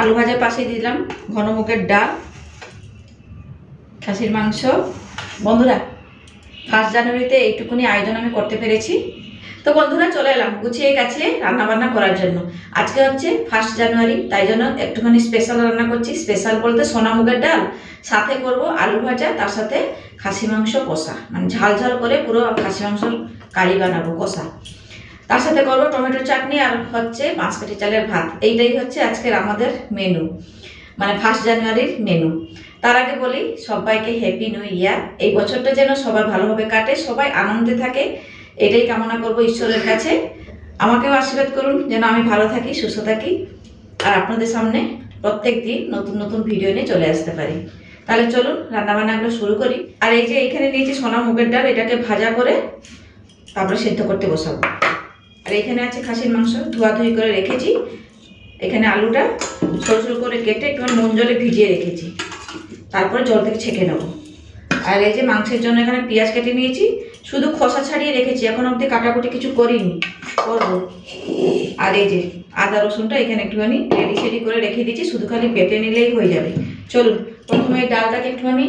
আলু ভাজার পাশে দিলাম ঘন মুগের ডাল, খাসির মাংস। বন্ধুরা 1 জানুয়ারিতে এইটুকুনি আয়োজন আমি করতে পেরেছি। তো বন্ধুরা চলে এলাম গুছিয়ে গাছিয়ে রান্নাবান্না করার জন্য। আজকে হচ্ছে 1 জানুয়ারি, তাই জন্য একটুখানি স্পেশাল রান্না করছি। স্পেশাল বলতে সোনা মুগের ডাল, সাথে করব আলু ভাজা, তার সাথে খাসি মাংস কষা, মানে ঝাল ঝাল করে পুরো খাসি মাংসর কারি বানাবো কষা। তার সাথে করবো টমেটো চাটনি আর হচ্ছে 5 কাঠি চালের ভাত। এইটাই হচ্ছে আজকের আমাদের মেনু, মানে 1 জানুয়ারির মেনু। তার আগে বলি সবাইকে হ্যাপি নিউ ইয়ার। এই বছরটা যেন সবার ভালোভাবে কাটে, সবাই আনন্দে থাকে, এটাই কামনা করব ঈশ্বরের কাছে। আমাকেও আশীর্বাদ করুন যেন আমি ভালো থাকি, সুস্থ থাকি, আর আপনাদের সামনে প্রত্যেক দিন নতুন নতুন ভিডিও নিয়ে চলে আসতে পারি। তাহলে চলুন রান্নাবান্নাগুলো শুরু করি। আর এই যে এইখানে নিয়েছি সোনা মুগের ডাল, এটাকে ভাজা করে তারপরে সেদ্ধ করতে বসাবো। আর এখানে আছে খাসির মাংস, ধোয়াধুয়ি করে রেখেছি। এখানে আলুটা সরু সরু করে কেটে একটু নুন জলে ভিজিয়ে রেখেছি, তারপরে জল থেকে ছেঁকে নেব। আর এই যে মাংসের জন্য এখানে পেঁয়াজ কেটে নিয়েছি, শুধু খোসা ছাড়িয়ে রেখেছি, এখন অবধি কাটাকুটি কিছু করিনি, করবো। আর এই যে আদা রসুনটা এখানে একটুখানি রেডি সেডি করে রেখে দিয়েছি, শুধু খালি বেটে নিলেই হয়ে যাবে। চলুন প্রথমে এই ডালটাকে একটুখানি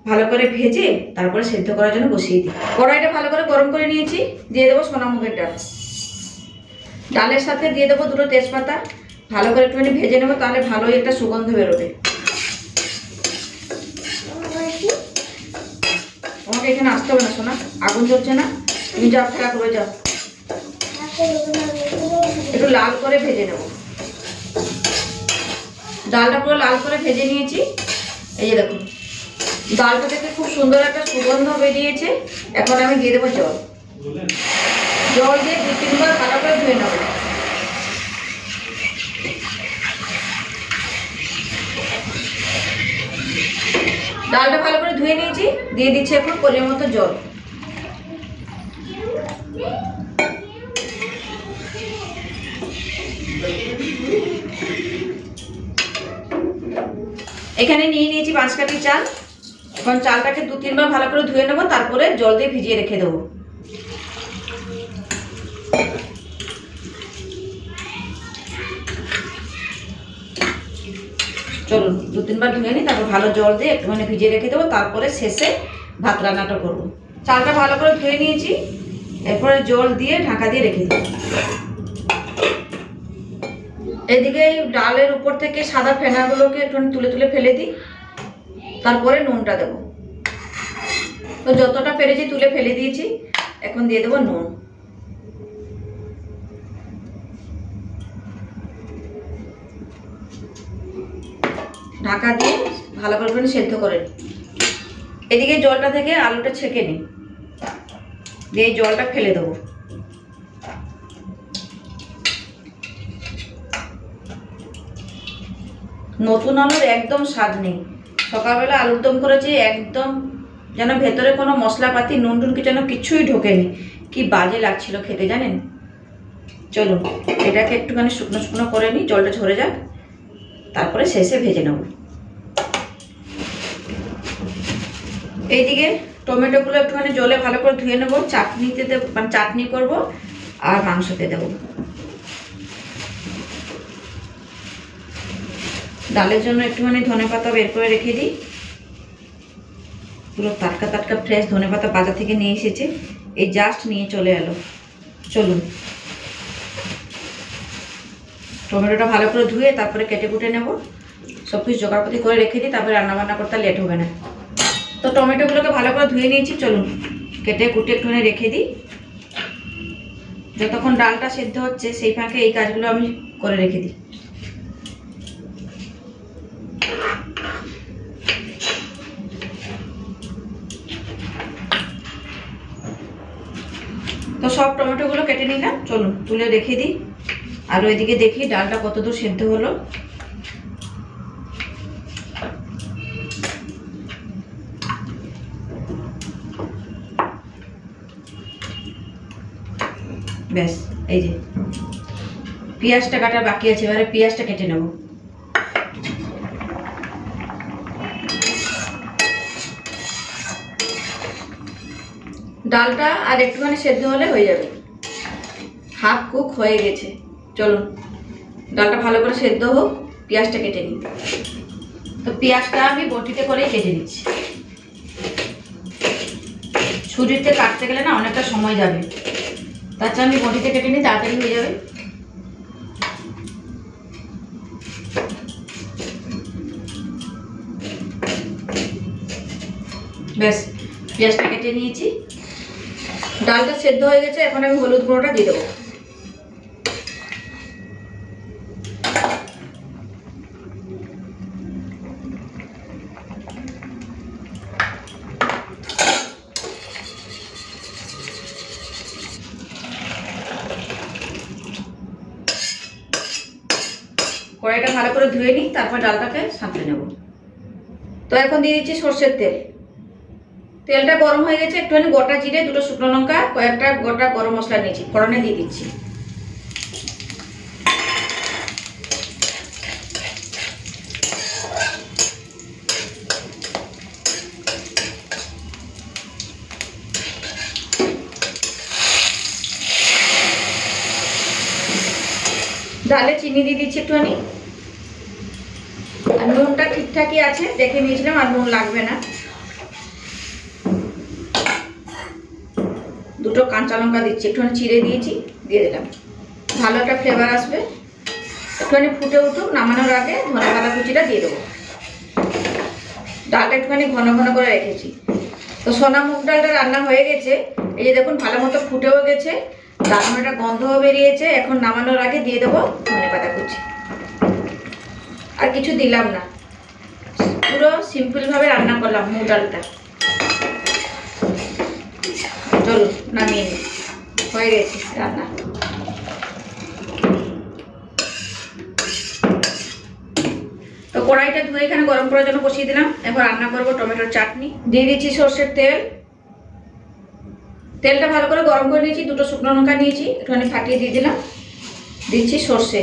ভালো করে ভেজে তারপরে সেদ্ধ করার জন্য বসিয়ে দিই। কড়াইটা ভালো করে গরম করে নিয়েছি, দিয়ে দেবো সোনা মুগের ডাল। ডালের সাথে দিয়ে দেবো 2টো তেজপাতা, ভালো করে একটুখানি ভেজে নেবো, তাহলে ভালোই একটা সুগন্ধ বেরোবে। তোমাকে এখানে আসতে হবে না সোনা, আগুন জ্বলছে না, তুমি যাও ফেরা করে যাও। একটু লাল করে ভেজে নেব। ডালটা পুরো লাল করে ভেজে নিয়েছি। এই যে দেখুন ডালটা থেকে খুব সুন্দর একটা সুগন্ধ বেরিয়েছে। এখন আমি দিয়ে দেবো জল। জল দিয়ে 2-3 বার ভালো করে ধুয়ে নেব। ডালটা ভালো করে ধুয়ে নিয়েছি, দিয়ে দিচ্ছি এখন পরিমাণ মতো জল। এখানে নিয়ে নিয়েছি 5 কাঠি চাল। এখন চালটাকে 2-3 বার ভালো করে ধুয়ে নেবো, তারপরে জল দিয়ে ভিজিয়ে রেখে দেবো। চলুন 2-3 বার ধুয়ে নিই, তারপর ভালো জল দিয়ে একটুখানি ভিজিয়ে রেখে দেবো, তারপরে শেষে ভাত রান্নাটা করবো। চালটা ভালো করে ধুয়ে নিয়েছি, এরপরে জল দিয়ে ঢাকা দিয়ে রেখে দেবো। এদিকে ডালের উপর থেকে সাদা ফেনাগুলোকে একটু তুলে তুলে ফেলে দিই, তারপরে নুনটা দেবো। তো যতটা পেরেছি তুলে ফেলে দিয়েছি, এখন দিয়ে দেবো নুন। ঢাকা দিয়ে ভালো করে সেদ্ধ করে নিই। এদিকে জলটা থেকে আলুটা ছেঁকে নিই, দিয়ে এই জলটা ফেলে দেবো। নতুন আলুর একদম স্বাদ নেই। সকালবেলা আলুর দম করেছি, একদম যেন ভেতরে কোনো মশলাপাতি নুন টুন যেন কিছুই ঢোকেনি, কি বাজে লাগছিল খেতে জানেন। চলুন এটাকে একটুখানি শুকনো শুকনো করে নিই, জলটা ঝরে যাক, তারপরে শেষে ভেজে নেব। এইদিকে টমেটোগুলো একটুখানি জলে ভালো করে ধুয়ে নেবো, চাটনিতে দেবো, মানে চাটনি করবো আর মাংসতে দেবো। ডালের জন্য একটুখানি ধনেপাতা বের করে রেখে দিই, পুরো টাটকা টাটকা ফ্রেশ ধনেপাতা বাজার থেকে নিয়ে এসেছে, এই জাস্ট নিয়ে চলে এলো। চলুন টমেটোটা ভালো করে ধুয়ে তারপরে কেটে কুটে নেব, সব কিছু জোগাড়পাতি করে রেখে দিই, তারপরে রান্নাবান্না করতে লেট হবে না। তো টমেটোগুলোকে ভালো করে ধুয়ে নিয়েছি, চলুন কেটে কুটে একটুখানি রেখে দিই। যতক্ষণ ডালটা সেদ্ধ হচ্ছে সেই ফাঁকে এই কাজগুলো আমি করে রেখে দিই। তো সব টমেটোগুলো কেটে নিলাম, চলুন তুলে রেখে দিই। আর ওইদিকে দেখি ডালটা কতদূর সেদ্ধ হলো। ব্যাস, এই যে পেঁয়াজটা কাটা বাকি আছে, এবারে পেঁয়াজটা কেটে নেব। ডালটা আর একটুখানি সেদ্ধ হলে হয়ে যাবে, হাফ কুক হয়ে গেছে। চলুন ডালটা ভালো করে সেদ্ধ হোক, পেঁয়াজটা কেটে নিই। তো পেঁয়াজটা আমি বটিতে করেই কেটে নিচ্ছি। ছুরিতে কাটতে গেলে না অনেকটা সময় যাবে, তার চেয়ে আমি বটিতে কেটে নিই, তাড়াতাড়ি হয়ে যাবে। ব্যাস, পেঁয়াজটা কেটে নিয়েছি। ডালটা সেদ্ধ হয়ে গেছে, এখন আমি হলুদ গুঁড়োটা দিয়ে দেবো। কড়াইটা ভালো করে ধুয়ে নিই, তারপর ডালটাকে সাঁতলে নেব। তো এখন দিয়ে দিচ্ছি সর্ষের তেল। তেলটা গরম হয়ে গেছে, একটুখানি গোটা জিরে, দুটো শুকনো লঙ্কা, কয়েকটা গোটা গরম মশলা নিয়েছি, ফোড়নে দিয়ে দিচ্ছি। ডালে চিনি দিয়ে দিচ্ছি একটুখানি। আর নুনটা ঠিকঠাকই আছে, দেখে নিয়েছিলাম, আর নুন লাগবে না। দুটো কাঁচা লঙ্কা দিচ্ছি, একটুখানি চিড়ে দিয়েছি, দিয়ে দিলাম, ভালো একটা ফ্লেভার আসবে। একটুখানি ফুটে উঠুক, নামানোর আগে ধনে পাতা কুচিটা দিয়ে দেবো। ডালটা একটুখানি ঘন ঘন করে রেখেছি। তো সোনা মুগ ডালটা রান্না হয়ে গেছে, এই যে দেখুন ভালো মতো ফুটেও গেছে, দারুণ একটা গন্ধও বেরিয়েছে। এখন নামানোর আগে দিয়ে দেবো ধনে পাতা কুচি। আর কিছু দিলাম না, পুরো সিম্পলভাবে রান্না করলাম মুগ ডালটা। চলুন নামিয়ে নিই, হয়ে গেছে রান্না। তো কড়াইটা ধুয়ে এখানে গরম করার জন্য বসিয়ে দিলাম। এখন রান্না করবো টমেটোর চাটনি। দিয়ে দিচ্ছি সর্ষের তেল। তেলটা ভালো করে গরম করে নিয়েছি, দুটো শুকনো লঙ্কা নিয়েছি, একটুখানি ফাটিয়ে দিয়ে দিলাম। দিচ্ছি সর্ষে,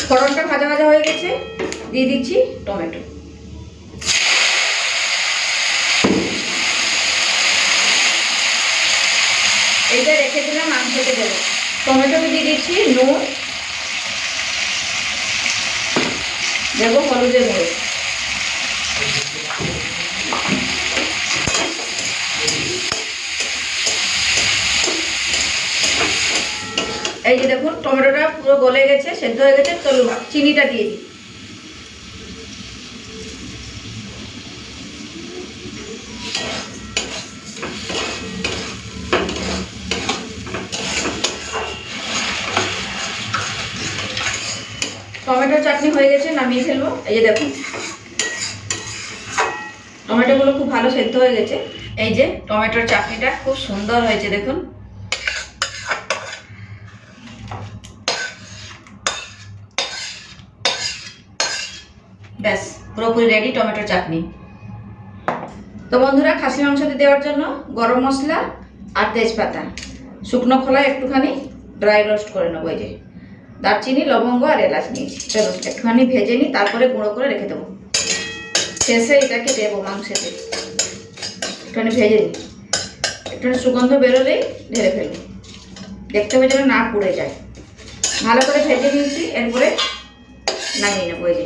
ফোড়নটা ভাজা ভাজা হয়ে গেছে, দিয়ে দিচ্ছি টমেটো। এইটা রেখে দিলাম, মাংসতে দেবো। টমেটোতে দিয়ে দিচ্ছি নুন, দেবো হলুদের গুঁড়ো, এই যে দেখুন টমেটোটা পুরো গলে গেছে, সেদ্ধ হয়ে গেছে। চলুন চিনিটা দিয়ে দিই। টমেটো চাটনি হয়ে গেছে, নামিয়ে ফেলবো। এই যে দেখুন টমেটোগুলো খুব ভালো সেদ্ধ হয়ে গেছে। এই যে টমেটোর চাটনিটা খুব সুন্দর হয়েছে, দেখুন। ব্যাস পুরোপুরি রেডি টমেটোর চাটনি। তো বন্ধুরা, খাসি মাংসতে দেওয়ার জন্য গরম মশলা আর তেজপাতা, শুকনো খোলায় একটুখানি ড্রাই রোস্ট করে নেবো। এই যে দারচিনি, লবঙ্গ আর এলাচ নিয়েছি। চলো একটুখানি ভেজে নিই, তারপরে গুঁড়ো করে রেখে দেবো। শেষে এটাকে দেবো মাংসেতে, একটুখানি ভেজে নিই। একটুখানি সুগন্ধ বেরোলেই ঢেলে ফেলবো, দেখতে হবে যেন না পুড়ে যায়। ভালো করে ভেজে নিয়েছি, এরপরে নামিয়ে নেবো। এই যে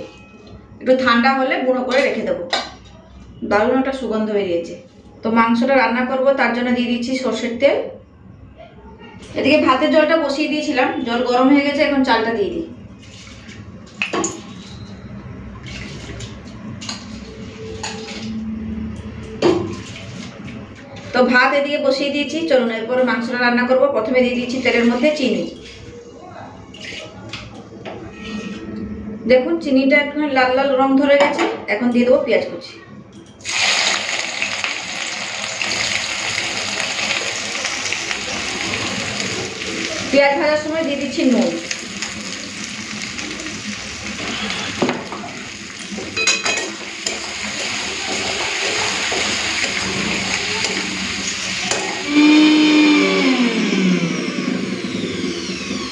একটু ঠান্ডা হলে গুঁড়ো করে রেখে দেবো। দারুণ একটা সুগন্ধ বেরিয়েছে। তো মাংসটা রান্না করব, তার জন্য দিয়ে দিচ্ছি সর্ষের তেল। এদিকে ভাতের জলটা বসিয়ে দিয়েছিলাম, জল গরম হয়ে গেছে, এখন চালটা দিয়ে দিই। তো ভাত এদিকে বসিয়ে দিয়েছি, চলুন এরপরে মাংসটা রান্না করব। প্রথমে দিয়ে দিচ্ছি তেলের মধ্যে চিনি। দেখুন চিনিটা একটু লাল লাল রং ধরে গেছে, এখন দিয়ে দেবো পেঁয়াজ কুচি। পেঁয়াজ ভাজার সময় দিয়ে দিচ্ছি নুন।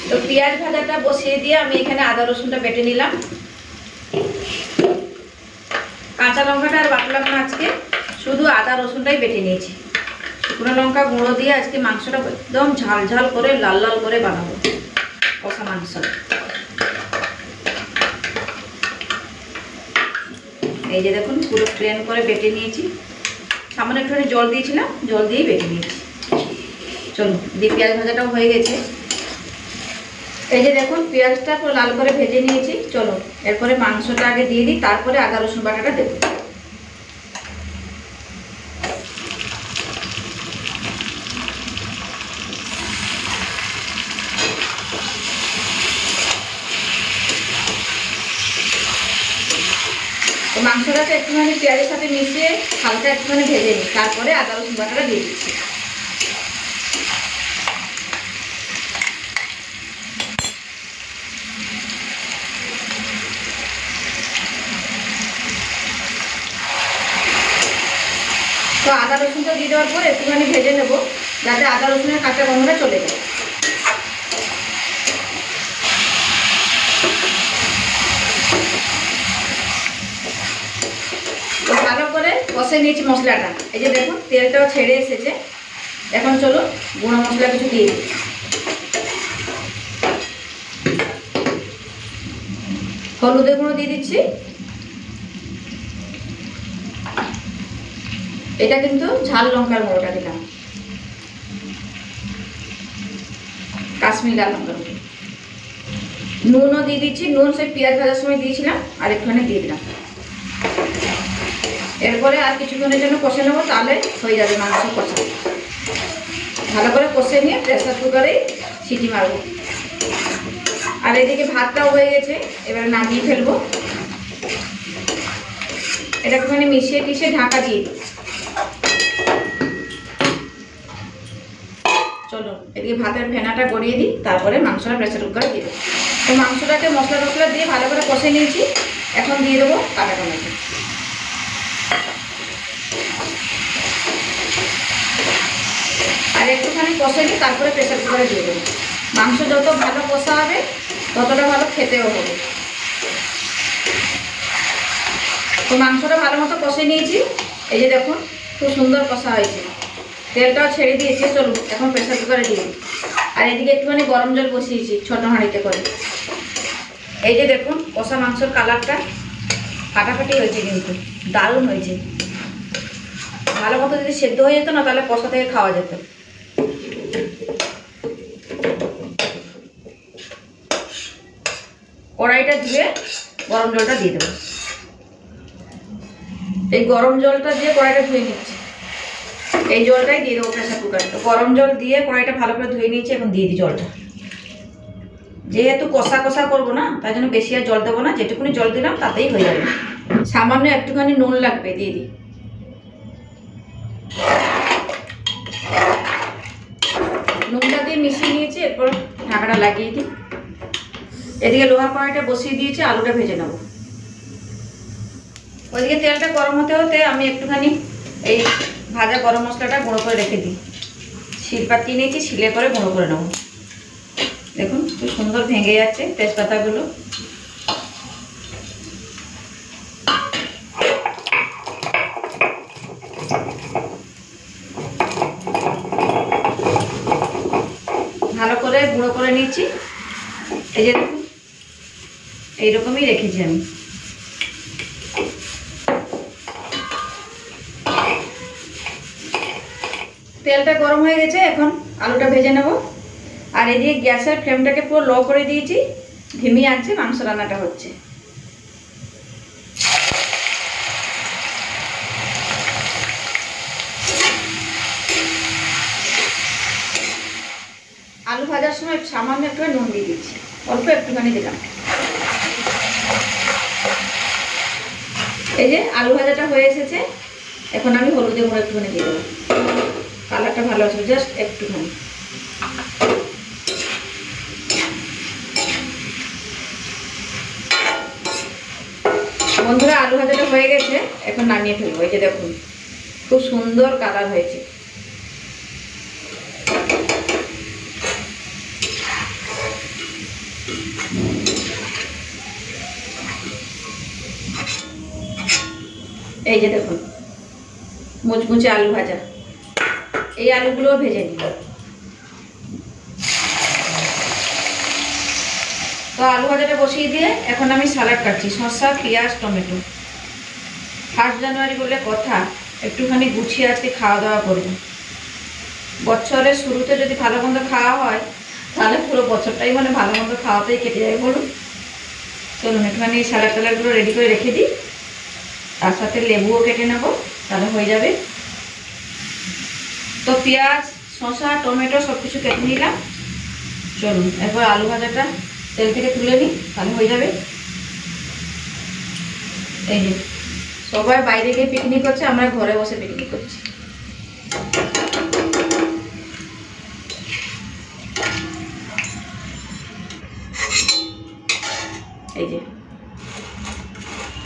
তো পেঁয়াজ ভাজাটা বসিয়ে দিয়ে আমি এখানে আদা রসুনটা বেটে নিলাম। কাঁচা লঙ্কাটা আর বাটলাম না, আজকে শুধু আদা রসুনটাই বেটে নিয়েছি। শুকনো লঙ্কা গুঁড়ো দিয়ে আজকে মাংসটা একদম ঝাল ঝাল করে লাল লাল করে বানাবো কষা মাংস। এই যে দেখুন পুরো প্লেন করে বেটে নিয়েছি, সামান্য একটুখানি জল দিয়েছিলাম, জল দিয়েই বেটে নিয়েছি। চলুন দিয়ে পেঁয়াজ ভাজাটাও হয়ে গেছে। এই যে দেখুন পেঁয়াজটা পুরো লাল করে ভেজে নিয়েছি। চলুন এরপরে মাংসটা আগে দিয়ে দিই, তারপরে আদা রসুন বাটাটা দেবো। তো মাংসটাকে একটুখানি পেঁয়াজের সাথে মিশিয়ে হালকা একটুখানি ভেজে নিই, তারপরে আদা রসুন বাটাটা দিয়ে দিচ্ছি। তো আদা রসুনটা দিয়ে দেওয়ার পর একটুখানি ভেজে নেব, যাতে আদা রসুনের কাঁচা গন্ধটা চলে যায়। তো ভালো করে কষে নিয়েছি মশলাটা। এই যে দেখুন তেলটাও ছেড়ে এসেছে। এখন চলুন গুঁড়ো মশলা কিছু দিয়ে দিই। হলুদের গুঁড়ো দিয়ে দিচ্ছি, এটা কিন্তু ঝাল লঙ্কার গুঁড়োটা দিলাম, কাশ্মীরি লাল লঙ্কার গুঁড়ো। নুনও দিয়ে দিচ্ছি, নুন সেই পেঁয়াজ ভাজার সময় দিয়েছিলাম, আর একটুখানি দিয়ে দিলাম। এরপরে আর কিছুক্ষণের জন্য কষে নেবো, তাহলে হয়ে যাবে মাংস কষা। ভালো করে কষে নিয়ে প্রেসার কুকারেই সিটি মারবো। আর এদিকে ভাতটাও হয়ে গেছে, এবারে নামিয়ে ফেলবো। এটা একটুখানি মিশিয়ে টিশিয়ে ঢাকা দিয়ে দিই। চলো এদিকে ভাতের ফেনাটা গড়িয়ে দিই, তারপরে মাংসটা প্রেসার কুকারে দিয়ে দেবো। তো মাংসটাকে মশলা টশলা দিয়ে ভালো করে কষে নিয়েছি। এখন দিয়ে দেবো কাটা টমেটো। আর একটুখানি কষে নিই, তারপরে প্রেসার কুকারে দিয়ে দেবো। মাংস যত ভালো কষা হবে ততটা ভালো খেতেও হবে। তো মাংসটা ভালো মতো কষে নিয়েছি। এই যে দেখুন খুব সুন্দর কষা হয়েছে, তেলটাও ছেড়ে দিয়েছে। চলুন এখন প্রেসার কুকারে দিয়ে দিই। আর এদিকে একটুখানি গরম জল বসিয়েছি ছোটো হাঁড়িতে করে। এই যে দেখুন কষা মাংসর কালারটা ফাটাফাটি হয়েছে, কিন্তু দারুণ হয়েছে। ভালো মতো যদি সেদ্ধ হয়ে যেত না, তাহলে কষা থেকে খাওয়া যেত। কড়াইটা ধুয়ে গরম জলটা দিয়ে দেবো। এই গরম জলটা দিয়ে কড়াইটা ধুয়ে নিচ্ছি। এই জলটাই দিয়ে দেবো প্রেসার কুকারে। তো গরম জল দিয়ে কড়াইটা ভালো করে ধুয়ে নিয়েছি, এখন দিয়ে দিই জলটা। যেহেতু কষা কষা করবো না, তাই জন্য বেশি আর জল দেবো না, যেটুকুনি জল দিলাম তাতেই হয়ে যাবে। সামান্য একটুখানি নুন লাগবে, দিয়ে দিই। নুনটা দিয়ে মিশিয়ে নিয়েছি, এরপর ঢাকাটা লাগিয়ে দিই। এদিকে লোহার কড়াইটা বসিয়ে দিয়েছি, আলুটা ভেজে নেব। ওইদিকে তেলটা গরম হতে হতে আমি একটুখানি এই ভাজা গরম মশলাটা গুঁড়ো করে রেখে দিই। শিলপাতি নিয়েছি, শিলে করে গুঁড়ো করে নেব। দেখুন খুব সুন্দর ভেঙে যাচ্ছে তেজপাতাগুলো। ভালো করে গুঁড়ো করে নিচ্ছি। এই যে দেখুন এইরকমই রেখেছি আমি। তেলটা গরম হয়ে গেছে, এখন আলুটা ভেজে নেব। আর এদিকে গ্যাসের ফ্লেমটাকে পুরো লো করে দিয়েছি, ধিমি আঁচে মাংস রান্নাটা হচ্ছে। আলু ভাজার সময় সামান্য একটু নুন দিয়ে দিচ্ছি, অল্প একটুখানি দিলাম। এই যে আলু ভাজাটা হয়ে এসেছে, এখন আমি হলুদের গুঁড়ো একটুখানি দিয়ে দেবো। কালারটা ভালো আছে, জাস্ট একটুখানি। বন্ধুরা আলু ভাজাটা হয়ে গেছে, এখন নামিয়ে ফেলবো। এই যে দেখুন খুব সুন্দর কালার হয়েছে। এই যে দেখুন মুচমুচে আলু ভাজা। এই আলুগুলো ভেজে নিই। তো আলু ভাজাটা বসিয়ে দিয়ে এখন আমি স্যালাড কাটছি, শসা, পেঁয়াজ, টমেটো। 1 জানুয়ারি বলে কথা, একটুখানি গুছিয়ে আজকে খাওয়া দাওয়া করবো। বছরের শুরুতে যদি ভালো মন্দ খাওয়া হয় তাহলে পুরো বছরটাই মানে ভালো মন্দ খাওয়াতেই কেটে যায় বলুন। চলুন একটুখানি স্যালাড ট্যালাডগুলো রেডি করে রেখে দিই, তার সাথে লেবুও কেটে নেবো, তাহলে হয়ে যাবে। তো পেঁয়াজ, শসা, টমেটো সব কিছু কেটে নিলাম। চলুন এরপর আলু ভাজাটা তেল থেকে তুলে নিই, তাহলে হয়ে যাবে। এই যে সবাই বাইরে গিয়ে পিকনিক করছে, আমরা ঘরে বসে পিকনিক করছি। এই যে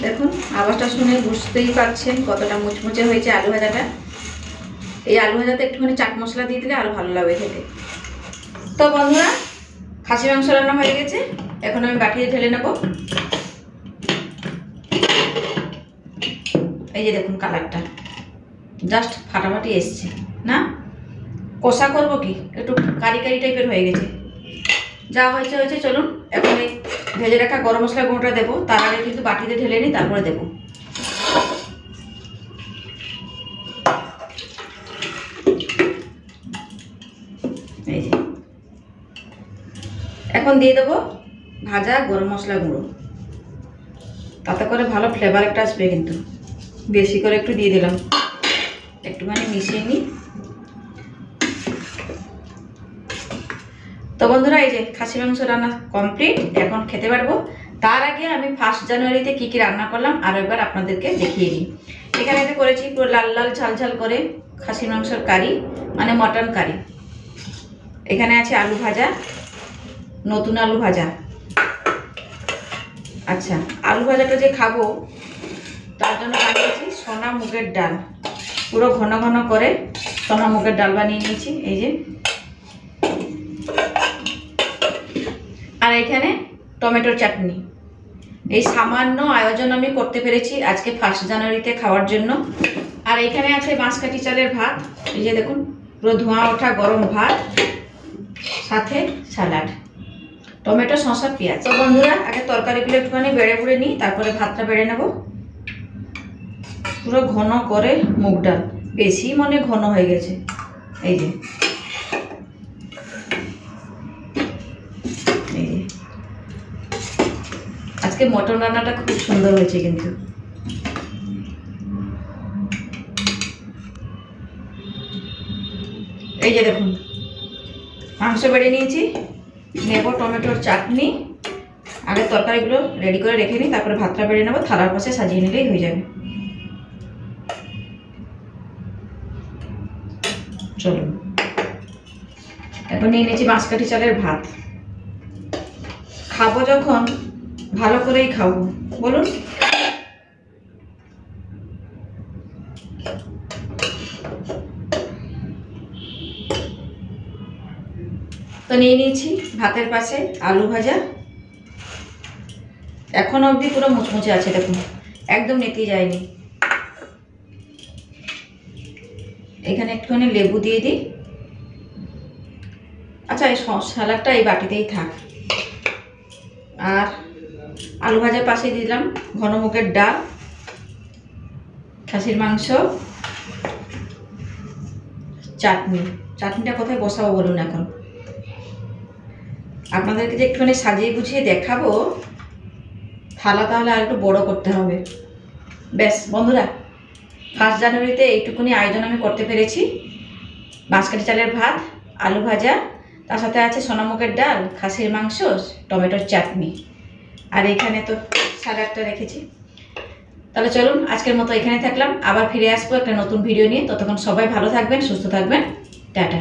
দেখুন, আওয়াজটা শুনে বুঝতেই পারছেন কতটা মুচমুচে হয়েছে আলু ভাজাটা। এই আলু ভাজাতে একটুখানি চাট মশলা দিয়ে দিলে আরো ভালো লাগবে খেতে। তো বন্ধুরা, খাসি মাংস রান্না হয়ে গেছে, এখন আমি বাটিতে ঢেলে নেব। এই যে দেখুন কালারটা জাস্ট ফাটাফাটি এসছে না? কষা করবো কি, একটু কারি কারি টাইপের হয়ে গেছে। যা হয়েছে হয়েছে, চলুন এখন এই ভেজে রাখা গরম মশলা গুঁড়োটা দেবো। তার আগে কিন্তু বাটিতে ঢেলে নিই, তারপরে দেবো। এই যে এখন দিয়ে দেবো ভাজা গরম মশলা গুঁড়ো, তাতে করে ভালো ফ্লেভার একটা আসবে। কিন্তু বেশি করে একটু দিয়ে দিলাম, একটুখানি মিশিয়ে নিই। তো বন্ধুরা, এই যে খাসি মাংস রান্না কমপ্লিট, এখন খেতে পারবো। তার আগে আমি 1 জানুয়ারিতে কী কী রান্না করলাম আরও একবার আপনাদেরকে দেখিয়ে দিই। এখানে এটা করেছি পুরো লাল লাল ঝাল ঝাল করে খাসি মাংসের কারি, মানে মটন কারি। এখানে আছে আলু ভাজা, নতুন আলু ভাজা। আচ্ছা, আলু ভাজাটা যে খাবো তার জন্য বানিয়েছি সোনা মুগের ডাল, পুরো ঘন ঘন করে সোনা মুগের ডাল বানিয়ে নিয়েছি। এই যে, আর এখানে টমেটোর চাটনি। এই সামান্য আয়োজন আমি করতে পেরেছি আজকে 1 জানুয়ারিতে খাওয়ার জন্য। আর এখানে আছে বাঁশকাঠি চালের ভাত, এই যে দেখুন পুরো ধোঁয়া ওঠা গরম ভাত, সাথে স্যালাড, টমেটো, শসা, পেঁয়াজ। তো বন্ধুরা, আগে তরকারিগুলো একটুখানি বেড়ে বুড়ে নিই, তারপরে ভাতটা বেড়ে নেব। পুরো ঘন করে মুগ ডাল, বেশি মনে ঘন হয়ে গেছে। এই যে আজকে মটন রান্নাটা খুব সুন্দর হয়েছে কিন্তু। এই যে দেখুন মাংস বেড়ে নিয়েছি, নেব টমেটোর চাটনি। আগে তরকারিগুলো রেডি করে রেখে নিই, তারপরে ভাতটা বেড়ে নেবো, থালার পাশে সাজিয়ে নিলেই হয়ে যাবে। চলুন এখন নিয়ে নিয়েছি বাঁশকাঠি চালের ভাত। খাবো যখন ভালো করেই খাবো বলুন। তো নিয়ে নিয়েছি ভাতের পাশে আলু ভাজা, এখন অবধি পুরো মুচমুচে আছে দেখুন, একদম নেতে যায়নি। এখানে একটুখানি লেবু দিয়ে দিই। আচ্ছা, এই স্যালাডটা এই বাটিতেই থাক। আর আলু ভাজার পাশে দিলাম ঘন মুগের ডাল, খাসির মাংস, চাটনি। চাটনিটা কোথায় বসাবো বলুন এখন? আপনাদেরকে যে একটুখানি সাজিয়ে গুছিয়ে দেখাবো, থালা তাহলে আর একটু বড় করতে হবে। ব্যাস বন্ধুরা, 1 জানুয়ারিতে এইটুকুনি আয়োজন আমি করতে পেরেছি। বাঁশকাঠি চালের ভাত, আলু ভাজা, তার সাথে আছে সোনামুগের ডাল, খাসির মাংস, টমেটোর চাটনি, আর এখানে তো স্যালাডটা রেখেছি। তাহলে চলুন আজকের মতো এখানে থাকলাম, আবার ফিরে আসবো একটা নতুন ভিডিও নিয়ে। ততক্ষণ সবাই ভালো থাকবেন, সুস্থ থাকবেন, টাটা।